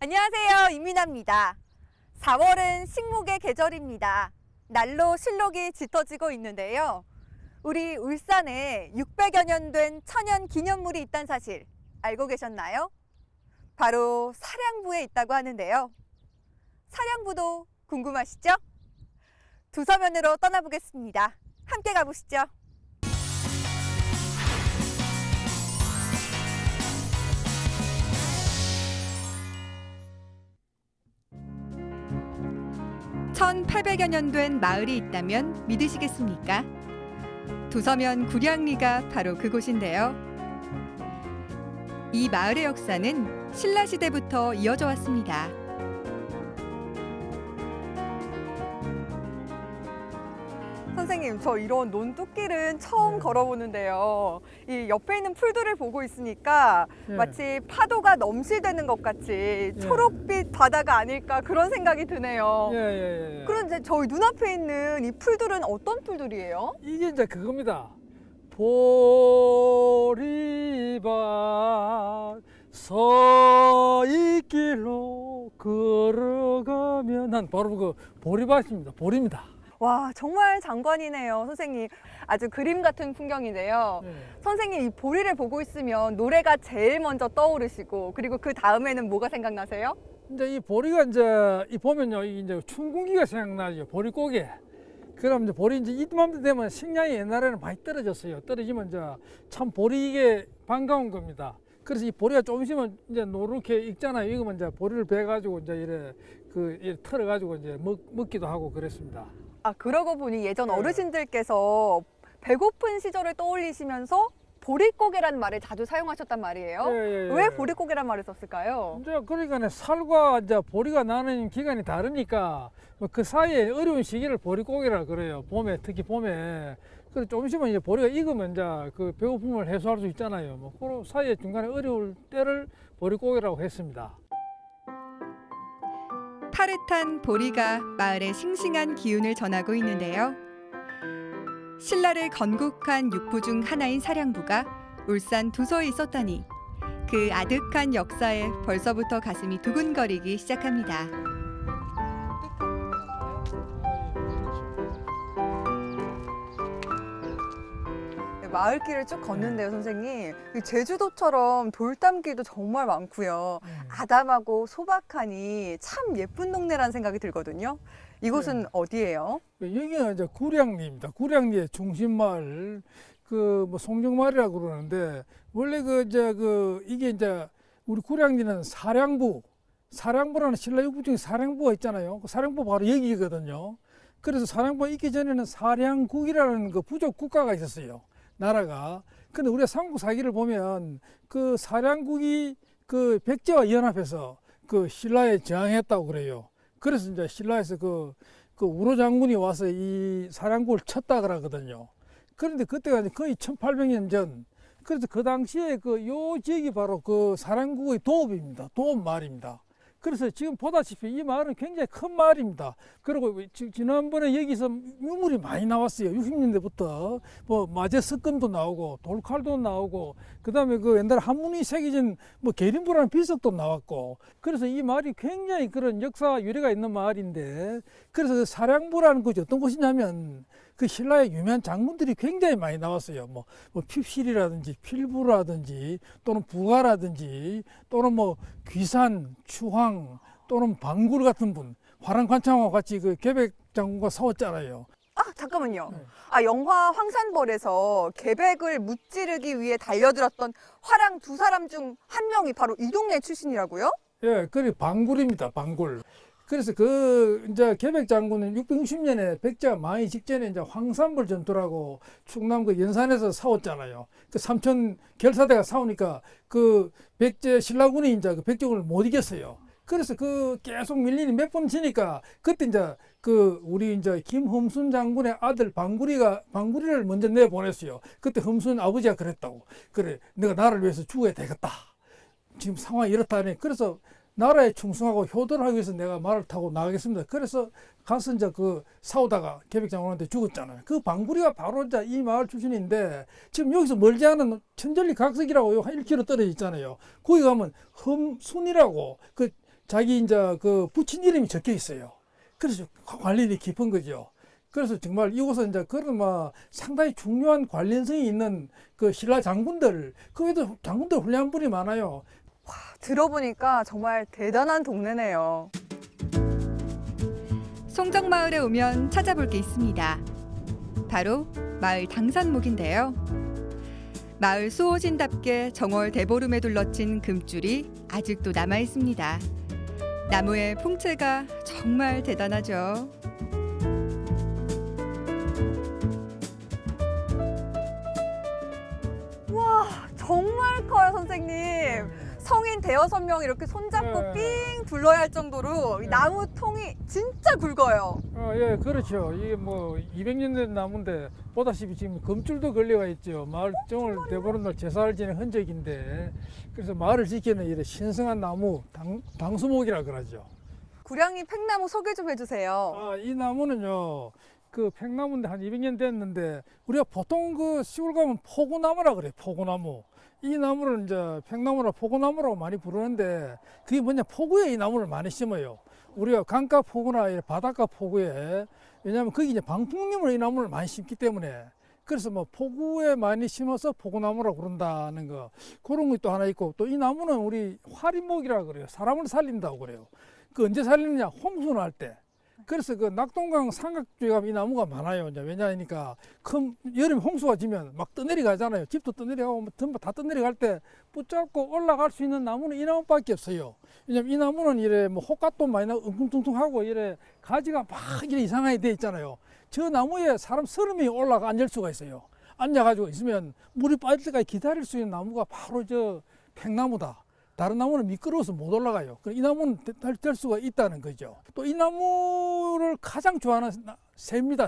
안녕하세요. 이민아입니다. 4월은 식목의 계절입니다. 날로 실록이 짙어지고 있는데요. 우리 울산에 600여 년 된 천연 기념물이 있다는 사실 알고 계셨나요? 바로 사량부에 있다고 하는데요. 사량부도 궁금하시죠? 두서면으로 떠나보겠습니다. 함께 가보시죠. (1800여 년) 된 마을이 있다면 믿으시겠습니까? 두서면 구량리가 바로 그곳인데요. 이 마을의 역사는 신라시대부터 이어져 왔습니다. 선생님, 저 이런 논뚝길은 처음 걸어보는데요. 이 옆에 있는 풀들을 보고 있으니까 마치 파도가 넘실대는 것 같이 초록빛 바다가 아닐까 그런 생각이 드네요. 그런데 저희 눈앞에 있는 이 풀들은 어떤 풀들이에요? 이게 이제 그겁니다. 보리밭 서있길로 걸어가면 한 바로 그 보리밭입니다. 보리입니다. 와, 정말 장관이네요, 선생님. 아주 그림 같은 풍경인데요. 선생님, 이 보리를 보고 있으면 노래가 제일 먼저 떠오르시고, 그리고 그 다음에는 뭐가 생각나세요? 이제 이 보리가 이제 이 보면요, 이제 춘궁기가 생각나죠. 보리고개. 그럼 이제 보리 이제 이맘때 되면 식량이 옛날에는 많이 떨어졌어요. 떨어지면 이제 참 보리 이게 반가운 겁니다. 그래서 이 보리가 좀 있으면 이제 노랗게 익잖아요. 익으면 이제 보리를 베가지고 이제 이래 털어가지고 이제 먹기도 하고 그랬습니다. 아, 그러고 보니 예전 어르신들께서 배고픈 시절을 떠올리시면서 보릿고개라는 말을 자주 사용하셨단 말이에요. 왜 보릿고개란 말을 썼을까요? 이제 그러니까 살과 이제 보리가 나는 기간이 다르니까 그 사이에 어려운 시기를 보릿고개라 그래요. 봄에, 특히 봄에. 그래서 좀 있으면 이제 보리가 익으면 이제 그 배고픔을 해소할 수 있잖아요. 뭐 그 사이에 중간에 어려울 때를 보릿고개라고 했습니다. 파릇한 보리가 마을의 싱싱한 기운을 전하고 있는데요. 신라를 건국한 육부 중 하나인 사량부가 울산 두서에 있었다니 그 아득한 역사에 벌써부터 가슴이 두근거리기 시작합니다. 마을길을 쭉 걷는데요, 선생님. 제주도처럼 돌담길도 정말 많고요. 아담하고 소박하니 참 예쁜 동네라는 생각이 들거든요. 이곳은 어디예요? 여기가 이제 구량리입니다. 구량리의 중심마을, 그 뭐 송정마을이라고 그러는데 원래 이게 이제 우리 구량리는 사량부라는 신라 육부 중에 사량부가 있잖아요. 그 사량부 바로 여기거든요. 그래서 사량부가 있기 전에는 사량국이라는 그 부족 국가가 있었어요. 나라가. 근데 우리가 삼국사기를 보면 그 사량국이 그 백제와 연합해서 그 신라에 저항했다고 그래요. 그래서 이제 신라에서 그 우로 장군이 와서 이 사량국을 쳤다 그러거든요. 그런데 그때가 이제 거의 1800년 전. 그래서 그 당시에 요 지역이 바로 그 사량국의 도읍입니다. 도읍 마을입니다. 그래서 지금 보다시피 이 마을은 굉장히 큰 마을입니다. 그리고 지난번에 여기서 유물이 많이 나왔어요. 60년대부터 뭐 마제 석금도 나오고 돌칼도 나오고 그다음에 그 옛날 한문이 새겨진 뭐 계림부라는 비석도 나왔고 그래서 이 마을이 굉장히 그런 역사 유래가 있는 마을인데 그래서 그 사량부라는 곳이 어떤 곳이냐면 그 신라의 유명한 장군들이 굉장히 많이 나왔어요. 뭐 핍실이라든지 필부라든지 또는 부가라든지 또는 뭐 귀산, 추황 또는 방굴 같은 분, 화랑관창과 같이 그 계백 장군과 싸웠잖아요. 아, 잠깐만요. 아, 영화 황산벌에서 계백을 무찌르기 위해 달려들었던 화랑 두 사람 중 한 명이 바로 이 동네 출신이라고요? 예, 그게 방굴입니다. 방굴. 그래서 이제 계백 장군은 660년에 백제가 망하기 직전에 이제 황산벌 전투라고 충남 그 연산에서 싸웠잖아요. 그 삼천 결사대가 싸우니까 그 백제 신라군이 이제 그 백제군을 못 이겼어요. 그래서 계속 밀리니 몇 번 지니까 그때 이제 우리 이제 김흠순 장군의 아들 방구리를 먼저 내보냈어요. 그때 흠순 아버지가 그랬다고. 그래, 내가 나라를 위해서 죽어야 되겠다. 지금 상황이 이렇다니. 그래서 나라에 충성하고 효도를 하기 위해서 내가 말을 타고 나가겠습니다. 그래서 가서 이제 싸우다가 계백 장군한테 죽었잖아요. 그 방구리가 바로 이제 이 마을 출신인데 지금 여기서 멀지 않은 천전리 각석이라고 한 1km 떨어져 있잖아요. 거기 가면 흠순이라고 자기 이제 그 부친 이름이 적혀 있어요. 그래서 관련이 깊은 거죠. 그래서 정말 이곳은 이제 그런 막 상당히 중요한 관련성이 있는 그 신라 장군들, 그 외에도 장군들 훌륭한 분이 많아요. 들어보니까 정말 대단한 동네네요. 송정마을에 오면 찾아볼 게 있습니다. 바로 마을 당산목인데요. 마을 수호신답게 정월 대보름에 둘러친 금줄이 아직도 남아 있습니다. 나무의 풍채가 정말 대단하죠. 와, 정말 커요, 선생님. 성인 대여섯 명 이렇게 손잡고 네. 삥 둘러야 할 정도로 이 나무 통이 진짜 굵어요. 예, 그렇죠. 이게 뭐 200년 된 나무인데 보다시피 지금 금줄도 걸려가 있죠. 마을 정월 대보름날 제사를 지낸 흔적인데 그래서 마을을 지키는 이런 신성한 나무 당수목이라 그러죠. 구량리 팽나무 소개 좀 해주세요. 아, 이 나무는요. 그 팽나무인데 한 200년 됐는데 우리가 보통 그 시골 가면 포구나무라 그래요. 포구나무. 이 나무를 이제 팽나무나 포구나무라고 많이 부르는데 그게 뭐냐, 포구에 이 나무를 많이 심어요. 우리가 강가 포구나 바닷가 포구에, 왜냐하면 거기 이제 방풍림으로 이 나무를 많이 심기 때문에, 그래서 뭐 포구에 많이 심어서 포구나무라고 그런다는 거, 그런 것도 하나 있고, 또 이 나무는 우리 화림목이라 그래요. 사람을 살린다고 그래요. 그 언제 살리느냐, 홍수 날 때. 그래서 그 낙동강 삼각 쪽에 가면 이 나무가 많아요. 이제 왜냐하니까 큰 여름 홍수가 지면 막 떠내려가잖아요. 집도 떠내려가고 전부 다 떠내려갈 때 붙잡고 올라갈 수 있는 나무는 이 나무밖에 없어요. 왜냐면 이 나무는 이래 뭐 혹갓도 많이 나고 웅퉁퉁하고 이래 가지가 막 이래 이상하게 돼 있잖아요. 저 나무에 사람 30명이 올라가 앉을 수가 있어요. 앉아가지고 있으면 물이 빠질 때까지 기다릴 수 있는 나무가 바로 저 팽나무다. 다른 나무는 미끄러워서 못 올라가요. 이 나무는 될 수가 있다는 거죠. 또 이 나무를 가장 좋아하는 새입니다.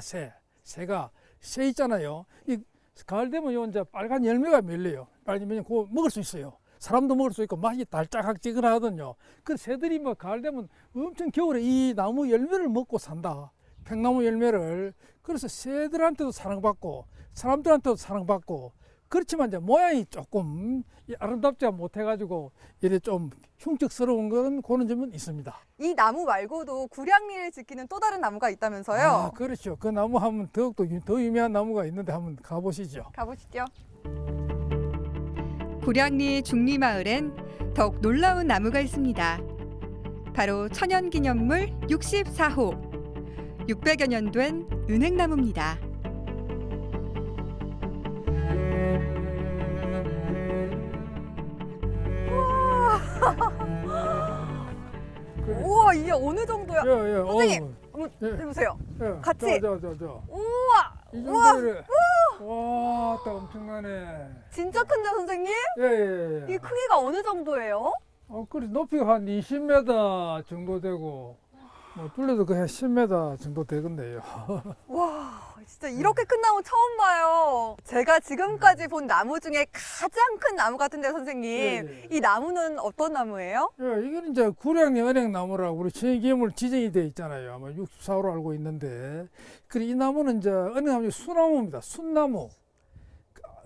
새가 새 있잖아요. 이 가을 되면 요 이제 빨간 열매가 밀려요. 빨간 열매 그거 먹을 수 있어요. 사람도 먹을 수 있고 맛이 달짝지근하거든요. 그 새들이 뭐 가을 되면 엄청 겨울에 이 나무 열매를 먹고 산다. 팽나무 열매를. 그래서 새들한테도 사랑받고 사람들한테도 사랑받고, 그렇지만 이제 모양이 조금 아름답지 못해가지고 이래 좀 흉측스러운 그런 점은 있습니다. 이 나무 말고도 구량리를 지키는 또 다른 나무가 있다면서요? 아, 그렇죠. 그 나무 하면 더욱더 더 유명한 나무가 있는데 한번 가보시죠. 가보시죠. 구량리 중리마을엔 더욱 놀라운 나무가 있습니다. 바로 천연기념물 64호, 600여 년 된 은행나무입니다. 우와, 이게 어느 정도야? 예, 선생님, 한번 예. 해보세요. 예. 같이. 저. 우와, 이 우와, 정도를. 와, 딱 엄청나네. 진짜 큰데 선생님? 예. 이 크기가 어느 정도예요? 그래 높이가 한 20m 정도 되고, 뭐 둘레도 거의 10m 정도 되던데요. 와, 진짜 이렇게 큰 나무 처음 봐요. 제가 지금까지 본 나무 중에 가장 큰 나무 같은데 선생님, 예. 이 나무는 어떤 나무예요? 예, 이거는 이제 구량리 은행나무라고 우리 천연기념물 지정이 되어 있잖아요. 아마 64호로 알고 있는데, 그래 이 나무는 이제 은행나무 순나무입니다. 순나무.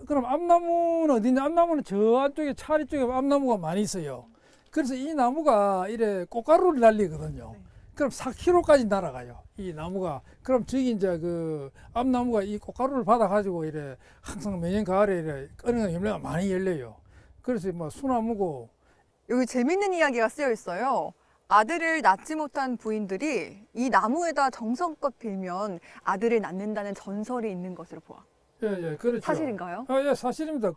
그럼 암나무는 어디냐? 암나무는 저 안쪽에 차리 쪽에 암나무가 많이 있어요. 그래서 이 나무가 이래 꽃가루를 날리거든요. 네. 그럼 4km까지 날아가요. 이 나무가. 그럼 저기 이제 그 암나무가 이 꽃가루를 받아가지고 이래 항상 매년 가을에 이래 은행 열매가 많이 열려요. 그래서 뭐 순나무고. 여기 재밌는 이야기가 쓰여 있어요. 아들을 낳지 못한 부인들이 이 나무에다 정성껏 빌면 아들을 낳는다는 전설이 있는 것으로 보아. 예, 그렇죠. 사실인가요? 예, 사실입니다.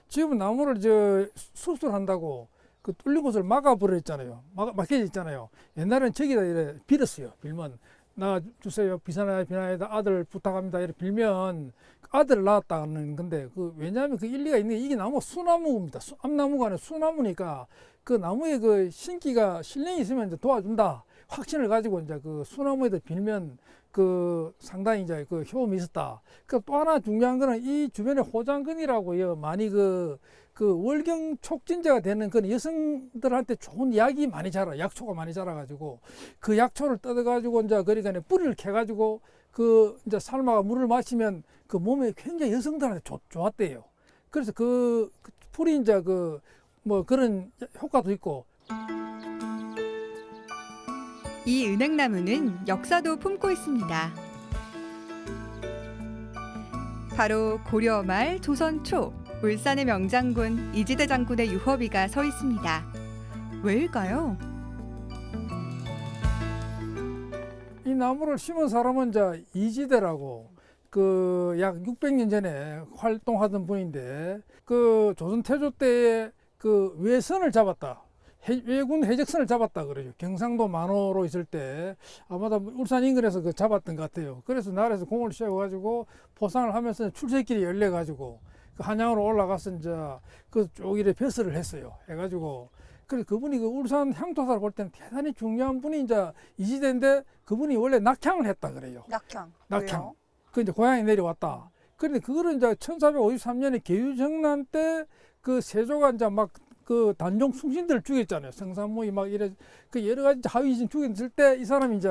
지금 나무를 수술한다고 그 뚫린 곳을 막아버렸잖아요. 막혀져 있잖아요. 옛날에는 저기다 이래 빌었어요. 빌면 나 주세요. 비나이다 아들 부탁합니다. 이렇게 빌면 아들을 낳았다는 건데, 왜냐하면 그 일리가 있는 게 이게 나무 수나무입니다. 암나무가 아니라 수나무니까 그 나무에 그 신기가 신령이 있으면 이제 도와준다. 확신을 가지고 이제 그 수나무에다 빌면 상당히 이제 그 효험이 있었다. 또 하나 중요한 거는 이 주변에 호장근이라고 많이 그 월경 촉진제가 되는 그런 여성들한테 좋은 약이 많이 약초가 많이 자라가지고 그 약초를 뜯어가지고 이제 그러니까 뿌리를 캐가지고 이제 삶아가 물을 마시면 그 몸에 굉장히 여성들한테 좋았대요. 그래서 그 풀이 이제 뭐 그런 효과도 있고. 이 은행나무는 역사도 품고 있습니다. 바로 고려 말 조선 초 울산의 명장군 이지대 장군의 유허비가 서 있습니다. 왜일까요? 이 나무를 심은 사람은 이제 이지대라고 그 약 600년 전에 활동하던 분인데 그 조선 태조 때에 그 외선을 잡았다. 외군 해적선을 잡았다 그러죠. 경상도 만호로 있을 때 아마도 울산 인근에서 그 잡았던 것 같아요. 그래서 나라에서 공을 세워가지고 포상을 하면서 출세길이 열려가지고 그 한양으로 올라가서 이제 그쪽 이래 벼슬을 했어요. 해가지고 그래서 그분이 그 울산 향토사를 볼 때는 대단히 중요한 분이 이제 이지대인데 그분이 원래 낙향을 했다 그래요. 낙향. 낙향. 그 이제 고향에 내려왔다. 그런데 그거를 이제 1453년에 계유정난 때 그 세조가 이제 막 그 단종 충신들을 죽였잖아요. 성산모이 막 이래 그 여러 가지 하위진 죽였을 때 이 사람이 이제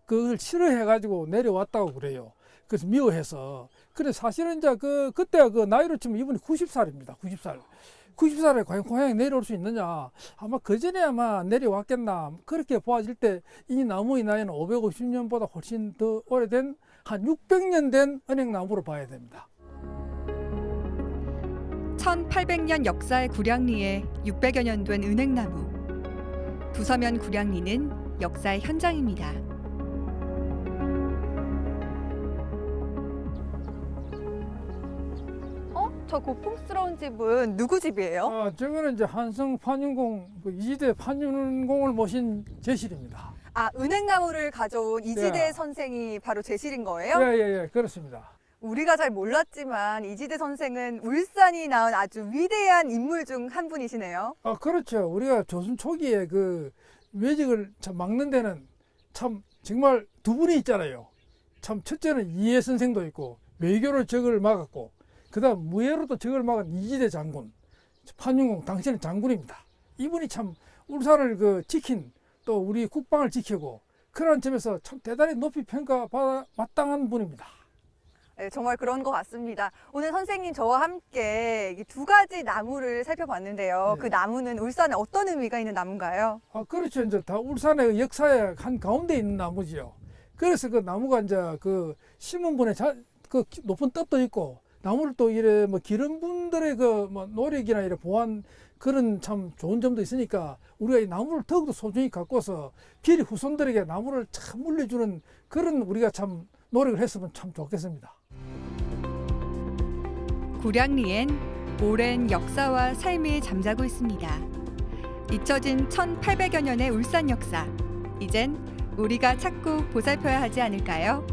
그걸 싫어해가지고 내려왔다고 그래요. 그래서 미워해서. 그래 사실은 이제 그때 그 나이로 치면 이분이 90살입니다. 90살. 90살에 과연 고향에 내려올 수 있느냐? 아마 그 전에 아마 내려왔겠나? 그렇게 보아질 때 이 나무의 나이는 550년보다 훨씬 더 오래된 한 600년 된 은행나무로 봐야 됩니다. 1800년 역사의 구량리에 600여 년 된 은행나무. 두서면 구량리는 역사의 현장입니다. 저 고풍스러운 집은 누구 집이에요? 아, 저거는 이제 한성 판윤공 그 이지대 판윤공을 모신 제실입니다. 아, 은행나무를 가져온 이지대 예. 선생이 바로 제실인 거예요? 예, 그렇습니다. 우리가 잘 몰랐지만 이지대 선생은 울산이 낳은 아주 위대한 인물 중 한 분이시네요. 아, 그렇죠. 우리가 조선 초기에 그 외직을 참 막는 데는 참 정말 두 분이 있잖아요. 참 첫째는 이해 선생도 있고 외교로 적을 막았고 그다음 무예로도 적을 막은 이지대 장군 판윤공 당시에는 장군입니다. 이분이 참 울산을 그 지킨 또 우리 국방을 지키고 그런 점에서 참 대단히 높이 평가받아 마땅한 분입니다. 네, 정말 그런 것 같습니다. 오늘 선생님 저와 함께 이 두 가지 나무를 살펴봤는데요. 네. 그 나무는 울산에 어떤 의미가 있는 나무인가요? 아, 그렇죠. 이제 다 울산의 역사의 한 가운데 있는 나무지요. 그래서 그 나무가 이제 그 심은 분의 그 높은 뜻도 있고 나무를 또 이래 뭐 기른 분들의 그 뭐 노력이나 이래 보완 그런 참 좋은 점도 있으니까 우리가 이 나무를 더욱더 소중히 갖고서 비리 후손들에게 나무를 참 물려주는 그런 우리가 참 노력을 했으면 참 좋겠습니다. 구량리엔 오랜 역사와 삶이 잠자고 있습니다. 잊혀진 1800여 년의 울산 역사. 이젠 우리가 찾고 보살펴야 하지 않을까요?